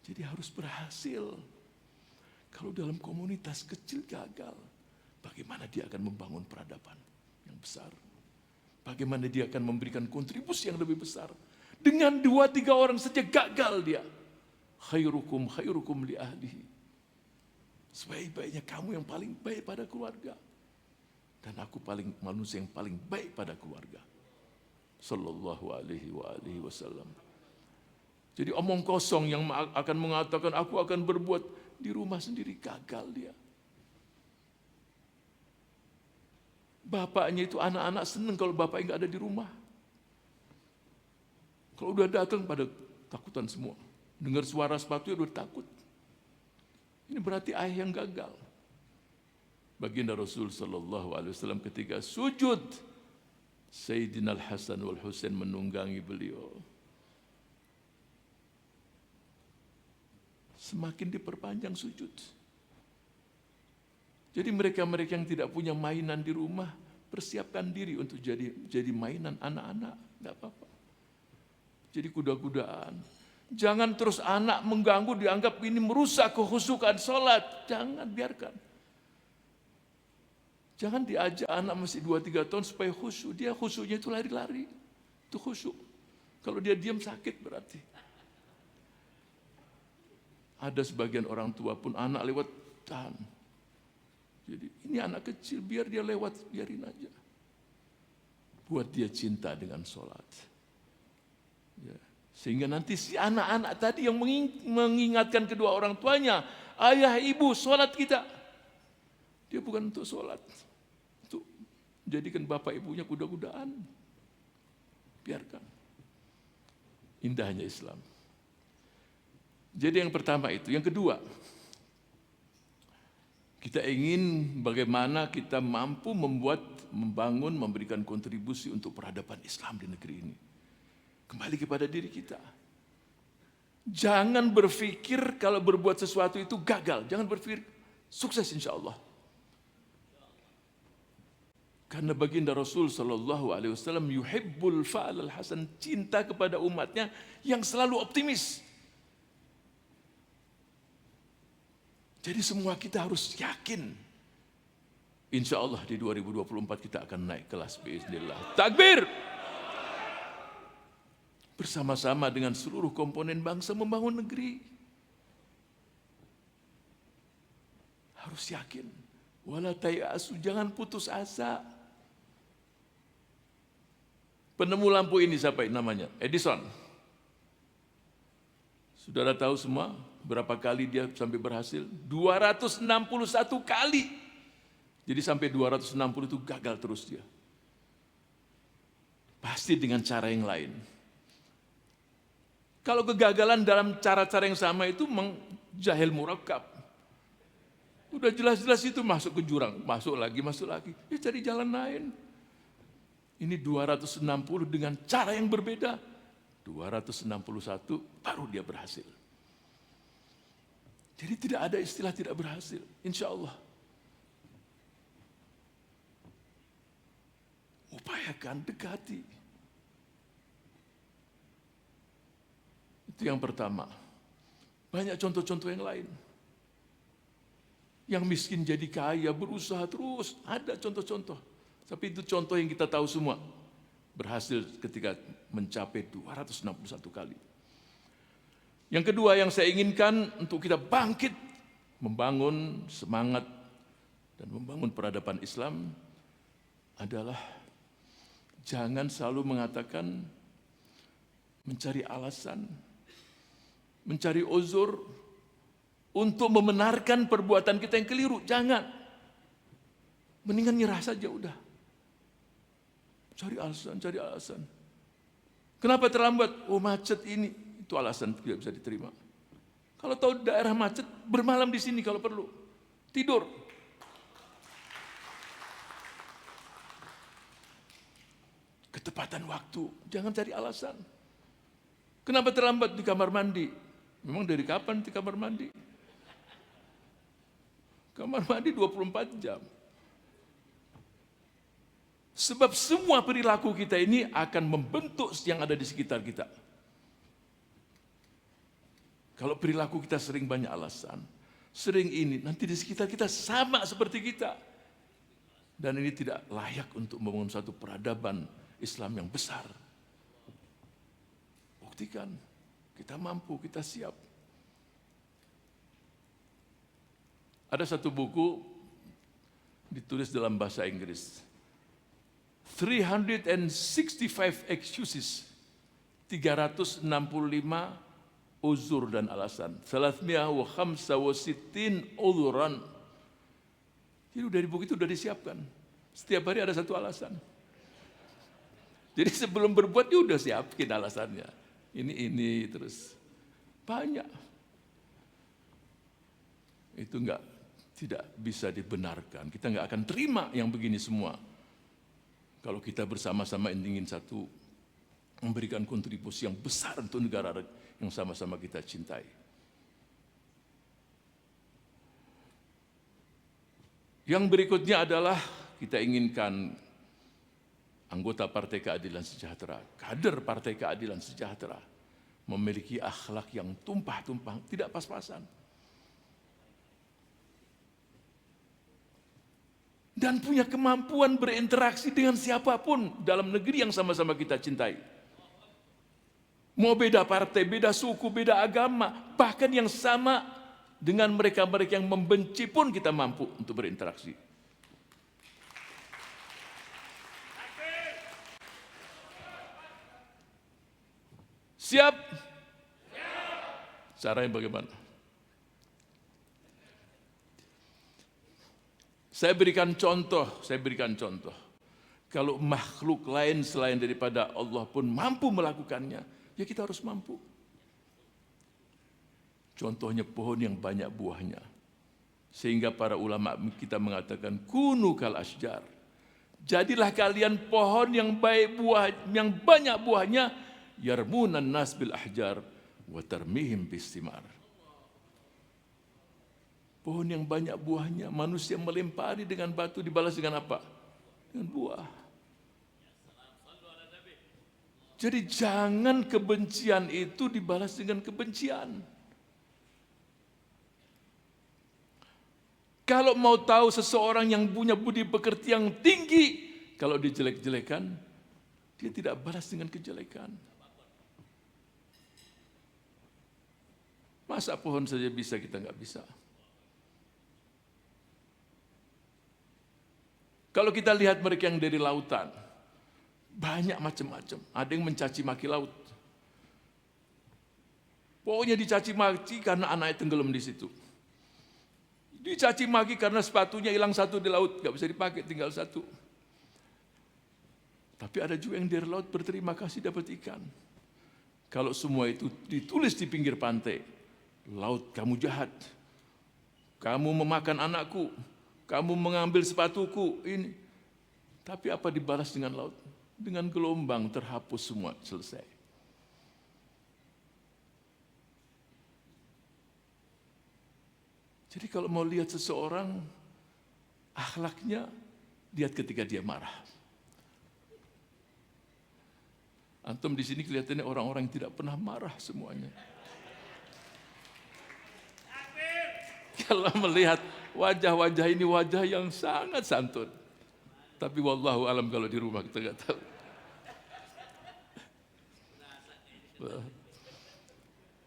Jadi harus berhasil. Kalau dalam komunitas kecil gagal, bagaimana dia akan membangun peradaban yang besar? Bagaimana dia akan memberikan kontribusi yang lebih besar? Dengan 2-3 orang saja gagal dia. Khairukum khairukum li ahlihi. Sebaik-baiknya kamu yang paling baik pada keluarga. Dan aku manusia yang paling baik pada keluarga. Sallallahu alaihi wasallam. Jadi omong kosong yang akan mengatakan aku akan berbuat di rumah sendiri, gagal dia. Bapaknya itu anak-anak senang kalau bapaknya nggak ada di rumah. Kalau udah datang pada takutan semua. Dengar suara sepatu ya udah takut. Ini berarti ayah yang gagal. Baginda Rasul sallallahu alaihi wasallam ketika sujud, Sayyidina Al-Hasan wal Husain menunggangi beliau. Semakin diperpanjang sujud. Jadi mereka-mereka yang tidak punya mainan di rumah, persiapkan diri untuk jadi mainan anak-anak, enggak apa-apa. Jadi kuda-kudaan. Jangan terus anak mengganggu, dianggap ini merusak kekhusyukan sholat. Jangan, biarkan. Jangan diajak anak masih 2-3 tahun supaya khusyuk. Dia khusyuknya itu lari-lari. Itu khusyuk. Kalau dia diam sakit berarti. Ada sebagian orang tua pun anak lewat tahan. Jadi ini anak kecil, biar dia lewat, biarin aja. Buat dia cinta dengan sholat. Ya. Sehingga nanti si anak-anak tadi yang mengingatkan kedua orang tuanya, ayah ibu sholat kita. Dia bukan untuk sholat. Untuk jadikan bapak ibunya kuda-kudaan. Biarkan. Indahnya Islam. Jadi yang pertama itu. Yang kedua, kita ingin bagaimana kita mampu membangun, memberikan kontribusi untuk peradaban Islam di negeri ini. Kembali kepada diri kita. Jangan berpikir kalau berbuat sesuatu itu gagal. Jangan berpikir sukses insya Allah. Karena baginda Rasul sallallahu alaihi wasallam yuhibbul fa'al al-hasan, cinta kepada umatnya yang selalu optimis. Jadi semua kita harus yakin. Insya Allah di 2024 kita akan naik kelas biiznillah. Takbir! Bersama-sama dengan seluruh komponen bangsa membangun negeri. Harus yakin. Wala tayasu, jangan putus asa. Penemu lampu ini siapa namanya? Edison. Saudara tahu semua berapa kali dia sampai berhasil? 261 kali. Jadi sampai 260 itu gagal terus dia. Pasti dengan cara yang lain. Kalau kegagalan dalam cara-cara yang sama itu jahil murakkab. Udah jelas-jelas itu masuk ke jurang, masuk lagi. Ya cari jalan lain. Ini 260 dengan cara yang berbeda. 261 baru dia berhasil. Jadi tidak ada istilah tidak berhasil, insya Allah. Upayakan, dekati. Itu yang pertama. Banyak contoh-contoh yang lain. Yang miskin jadi kaya, berusaha terus. Ada contoh-contoh. Tapi itu contoh yang kita tahu semua. Berhasil ketika mencapai 261 kali. Yang kedua yang saya inginkan untuk kita bangkit, membangun semangat dan membangun peradaban Islam adalah Jangan selalu mengatakan, mencari alasan, mencari uzur untuk membenarkan perbuatan kita yang keliru. Jangan. Mendingan nyerah saja udah. Cari alasan, cari alasan. Kenapa terlambat? Oh macet ini. Itu alasan tidak bisa diterima. Kalau tahu daerah macet, bermalam di sini kalau perlu. Tidur. Ketepatan waktu, jangan cari alasan. Kenapa terlambat di kamar mandi? Memang dari kapan di kamar mandi? Kamar mandi 24 jam. Sebab semua perilaku kita ini akan membentuk yang ada di sekitar kita. Kalau perilaku kita sering banyak alasan, sering ini, nanti di sekitar kita sama seperti kita. Dan ini tidak layak untuk membangun satu peradaban Islam yang besar. Buktikan, kita mampu, kita siap. Ada satu buku ditulis dalam bahasa Inggris. 365 excuses. 365 uzur dan alasan. 365 udhuran. Jadi dari buku itu sudah disiapkan. Setiap hari ada satu alasan. Jadi sebelum berbuat dia udah siapin alasannya. Ini terus. Banyak. Itu tidak bisa dibenarkan. Kita nggak akan terima yang begini semua. Kalau kita bersama-sama ingin satu, memberikan kontribusi yang besar untuk negara yang sama-sama kita cintai. Yang berikutnya adalah kita inginkan anggota Partai Keadilan Sejahtera, kader Partai Keadilan Sejahtera, memiliki akhlak yang tumpah-tumpah, tidak pas-pasan. Dan punya kemampuan berinteraksi dengan siapapun dalam negeri yang sama-sama kita cintai. Mau beda partai, beda suku, beda agama, bahkan yang sama dengan mereka-mereka yang membenci pun kita mampu untuk berinteraksi. Siap? Caranya bagaimana? Saya berikan contoh. Kalau makhluk lain selain daripada Allah pun mampu melakukannya, ya kita harus mampu. Contohnya pohon yang banyak buahnya. Sehingga para ulama kita mengatakan, kunu kal asjar. Jadilah kalian pohon yang baik buah, yang banyak buahnya, yarmunan nas bil ahjar wa tarmihim bistimar. Pohon yang banyak buahnya, manusia melempari dengan batu, dibalas dengan apa? Dengan buah. Jadi jangan kebencian itu dibalas dengan kebencian. Kalau mau tahu seseorang yang punya budi pekerti yang tinggi, kalau dijelek-jelekan, dia tidak balas dengan kejelekan. Masa pohon saja bisa, kita nggak bisa? Kalau kita lihat mereka yang dari lautan, banyak macam-macam. Ada yang mencaci maki laut. Pokoknya dicaci maki karena anaknya tenggelam di situ. Dicaci maki karena sepatunya hilang satu di laut, nggak bisa dipakai, tinggal satu. Tapi ada juga yang dari laut berterima kasih dapat ikan. Kalau semua itu ditulis di pinggir pantai, laut kamu jahat, kamu memakan anakku, kamu mengambil sepatuku ini. Tapi apa dibalas dengan laut? Dengan gelombang terhapus semua, selesai. Jadi kalau mau lihat seseorang, akhlaknya, lihat ketika dia marah. Antum di sini kelihatannya orang-orang yang tidak pernah marah semuanya. Kalau melihat wajah-wajah ini wajah yang sangat santun. Tapi wallahu alam kalau di rumah kita nggak tahu.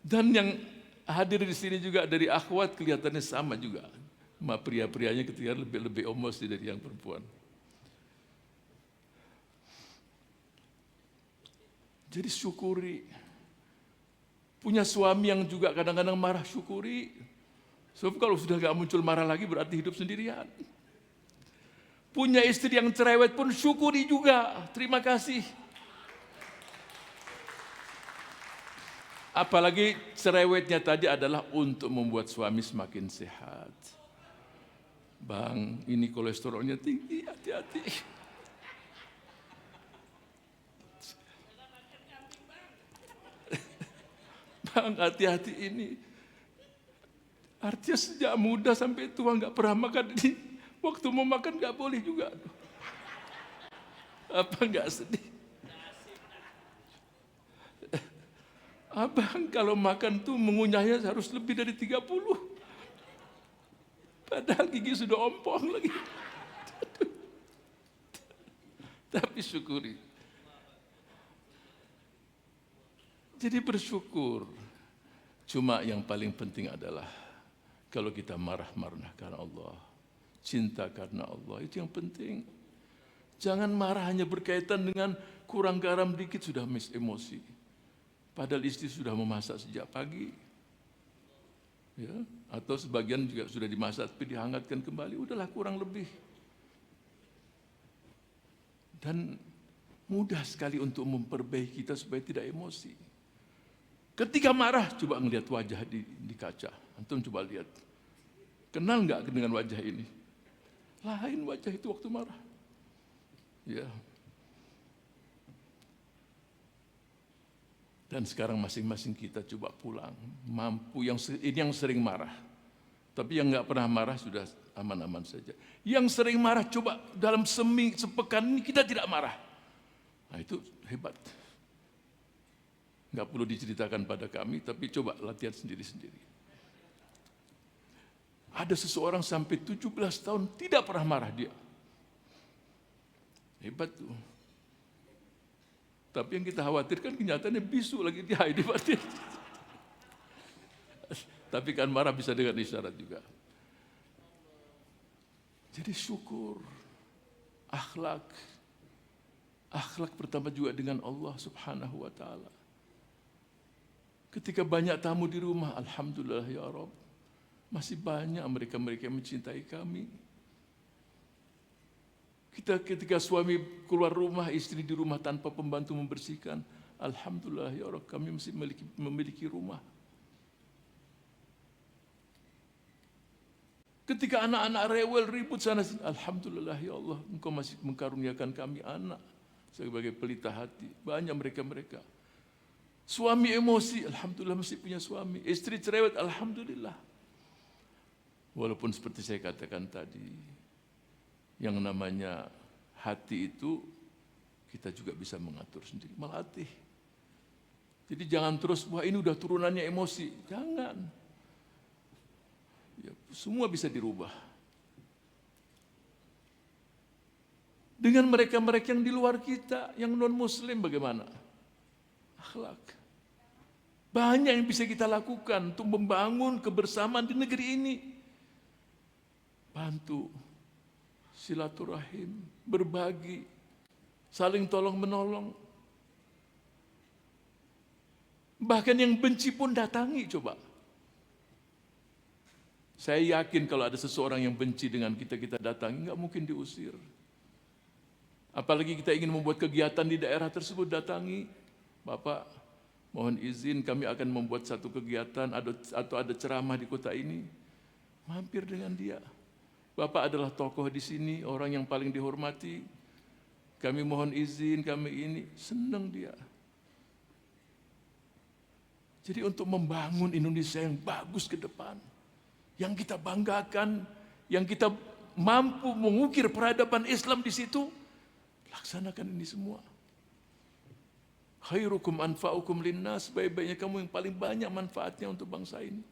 Dan yang hadir di sini juga dari akhwat kelihatannya sama juga. Ma pria-prianya ketika lebih omos dari yang perempuan. Jadi syukuri. Punya suami yang juga kadang-kadang marah, syukuri. Sebab kalau sudah gak muncul marah lagi berarti hidup sendirian. Punya istri yang cerewet pun syukuri juga. Terima kasih. Apalagi cerewetnya tadi adalah untuk membuat suami semakin sehat. Bang, ini kolesterolnya tinggi, hati-hati. Bang, hati-hati ini. Artinya sejak muda sampai tua nggak pernah makan ini. Waktu mau makan nggak boleh juga. Apa nggak sedih? Abang kalau makan tuh mengunyahnya harus lebih dari 30. Padahal gigi sudah ompong lagi. Tapi syukuri. Jadi bersyukur. Cuma yang paling penting adalah kalau kita marah-marah karena Allah, cinta karena Allah, itu yang penting. Jangan marah hanya berkaitan dengan kurang garam dikit sudah emosi. Padahal istri sudah memasak sejak pagi. Ya, atau sebagian juga sudah dimasak tapi dihangatkan kembali, udahlah kurang lebih. Dan mudah sekali untuk memperbaiki kita supaya tidak emosi. Ketika marah, coba ngelihat wajah di kaca. Antum coba lihat. Kenal nggak dengan wajah ini? Lain wajah itu waktu marah. Ya. Dan sekarang masing-masing kita coba pulang, mampu ini yang sering marah. Tapi yang nggak pernah marah sudah aman-aman saja. Yang sering marah coba dalam sepekan ini kita tidak marah. Nah itu hebat. Nggak perlu diceritakan pada kami, tapi coba latihan sendiri-sendiri. Ada seseorang sampai 17 tahun tidak pernah marah dia. Hebat tuh. Tapi yang kita khawatirkan kenyataannya bisu lagi dia di batin. Tapi kan marah bisa dengan isyarat juga. Jadi syukur, akhlak. Akhlak pertama juga dengan Allah Subhanahu wa taala. Ketika banyak tamu di rumah, alhamdulillah ya Rabb. Masih banyak mereka-mereka yang mencintai kami. Ketika suami keluar rumah, istri di rumah tanpa pembantu membersihkan, alhamdulillah ya Allah, kami masih memiliki rumah. Ketika anak-anak rewel ribut sana sini, alhamdulillah ya Allah, Engkau masih mengkaruniakan kami anak sebagai pelita hati. Banyak mereka-mereka. Suami emosi, alhamdulillah masih punya suami. Istri cerewet, alhamdulillah. Walaupun seperti saya katakan tadi, yang namanya hati itu kita juga bisa mengatur sendiri, melatih. Jadi jangan terus, wah ini udah turunannya emosi. Jangan. Ya, semua bisa dirubah. Dengan mereka-mereka yang di luar kita, yang non-muslim bagaimana? Akhlak. Banyak yang bisa kita lakukan untuk membangun kebersamaan di negeri ini. Bantu, silaturahim, berbagi, saling tolong menolong. Bahkan yang benci pun datangi coba. Saya yakin kalau ada seseorang yang benci dengan kita, kita datangi, nggak mungkin diusir. Apalagi kita ingin membuat kegiatan di daerah tersebut, datangi. Bapak, mohon izin kami akan membuat satu kegiatan atau ada ceramah di kota ini. Mampir dengan dia. Bapak adalah tokoh di sini, orang yang paling dihormati. Kami mohon izin, kami ini, senang dia. Jadi untuk membangun Indonesia yang bagus ke depan, yang kita banggakan, yang kita mampu mengukir peradaban Islam di situ, laksanakan ini semua. Khairukum anfa'ukum linnas, sebaik-baiknya kamu yang paling banyak manfaatnya untuk bangsa ini.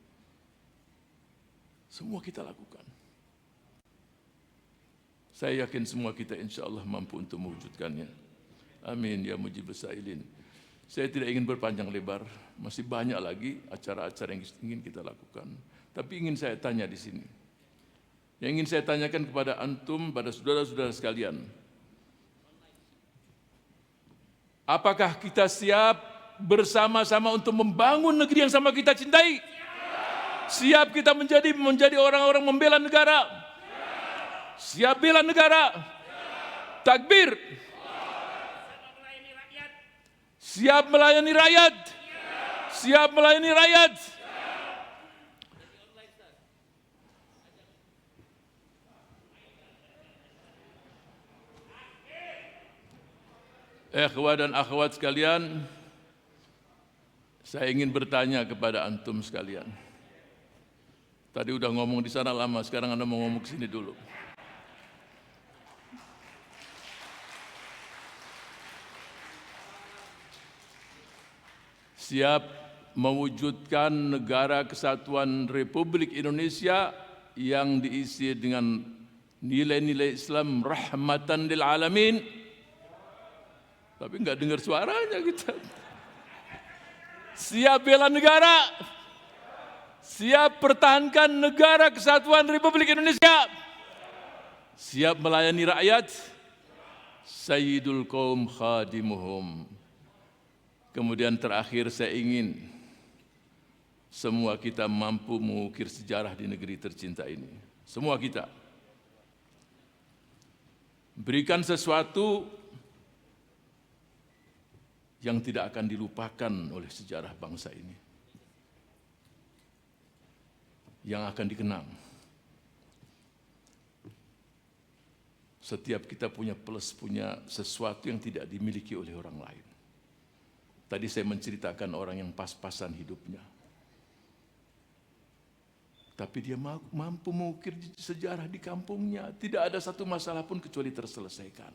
Semua kita lakukan. Saya yakin semua kita insya Allah mampu untuk mewujudkannya. Amin ya mujibus sa'ilin. Saya tidak ingin berpanjang lebar, masih banyak lagi acara-acara yang ingin kita lakukan. Tapi ingin saya tanya di sini. Yang ingin saya tanyakan kepada antum, pada saudara-saudara sekalian. Apakah kita siap bersama-sama untuk membangun negeri yang sama kita cintai? Siap kita menjadi orang-orang membela negara? Siap bela negara? Takbir. Siap melayani rakyat? Siap melayani rakyat? Ikhwah dan akhwat sekalian, saya ingin bertanya kepada antum sekalian. Tadi udah ngomong di sana lama, sekarang Anda mau ngomong ke sini dulu. Siap mewujudkan negara kesatuan Republik Indonesia yang diisi dengan nilai-nilai Islam rahmatan lil alamin. Tapi enggak dengar suaranya kita. Siap bela negara? Siap pertahankan negara kesatuan Republik Indonesia? Siap melayani rakyat? Sayyidul qaum khadimuhum. Kemudian terakhir saya ingin semua kita mampu mengukir sejarah di negeri tercinta ini. Semua kita. Berikan sesuatu yang tidak akan dilupakan oleh sejarah bangsa ini. Yang akan dikenang. Setiap kita punya plus, punya sesuatu yang tidak dimiliki oleh orang lain. Tadi saya menceritakan orang yang pas-pasan hidupnya. Tapi dia mampu mengukir sejarah di kampungnya. Tidak ada satu masalah pun kecuali terselesaikan.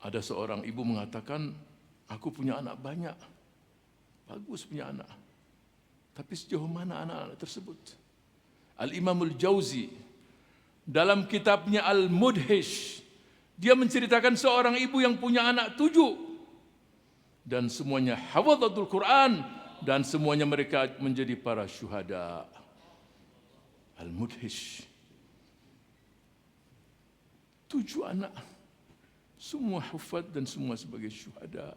Ada seorang ibu mengatakan, aku punya anak banyak. Bagus punya anak. Tapi sejauh mana anak-anak tersebut? Al-Imamul Jauzi, dalam kitabnya Al-Mudhish, dia menceritakan seorang ibu yang punya anak 7. Dan semuanya hafadhatul Quran. Dan semuanya mereka menjadi para syuhada. Al-Mudhish. 7 anak. Semua hufad dan semua sebagai syuhada.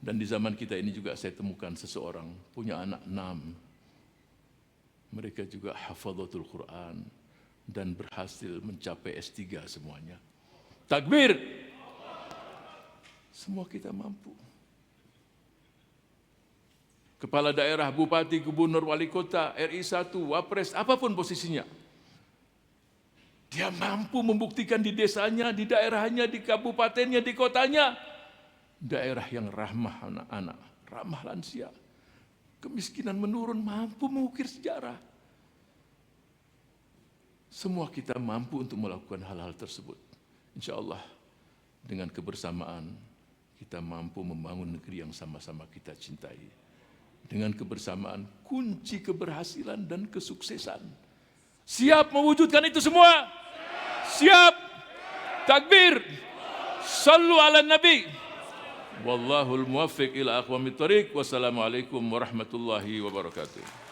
Dan di zaman kita ini juga saya temukan seseorang punya anak 6. Mereka juga hafadhatul Quran dan berhasil mencapai S3 semuanya. Takbir! Semua kita mampu. Kepala daerah, bupati, gubernur, wali kota, RI 1, wapres, apapun posisinya. Dia mampu membuktikan di desanya, di daerahnya, di kabupatennya, di kotanya. Daerah yang ramah anak-anak, ramah lansia. Kemiskinan menurun, mampu mengukir sejarah. Semua kita mampu untuk melakukan hal-hal tersebut. Insya Allah dengan kebersamaan kita mampu membangun negeri yang sama-sama kita cintai. Dengan kebersamaan kunci keberhasilan dan kesuksesan. Siap mewujudkan itu semua? Siap. Takbir. Sallu ala Nabi. Wallahul muwaffiq ila aqwamit thariq. Wassalamualaikum warahmatullahi wabarakatuh.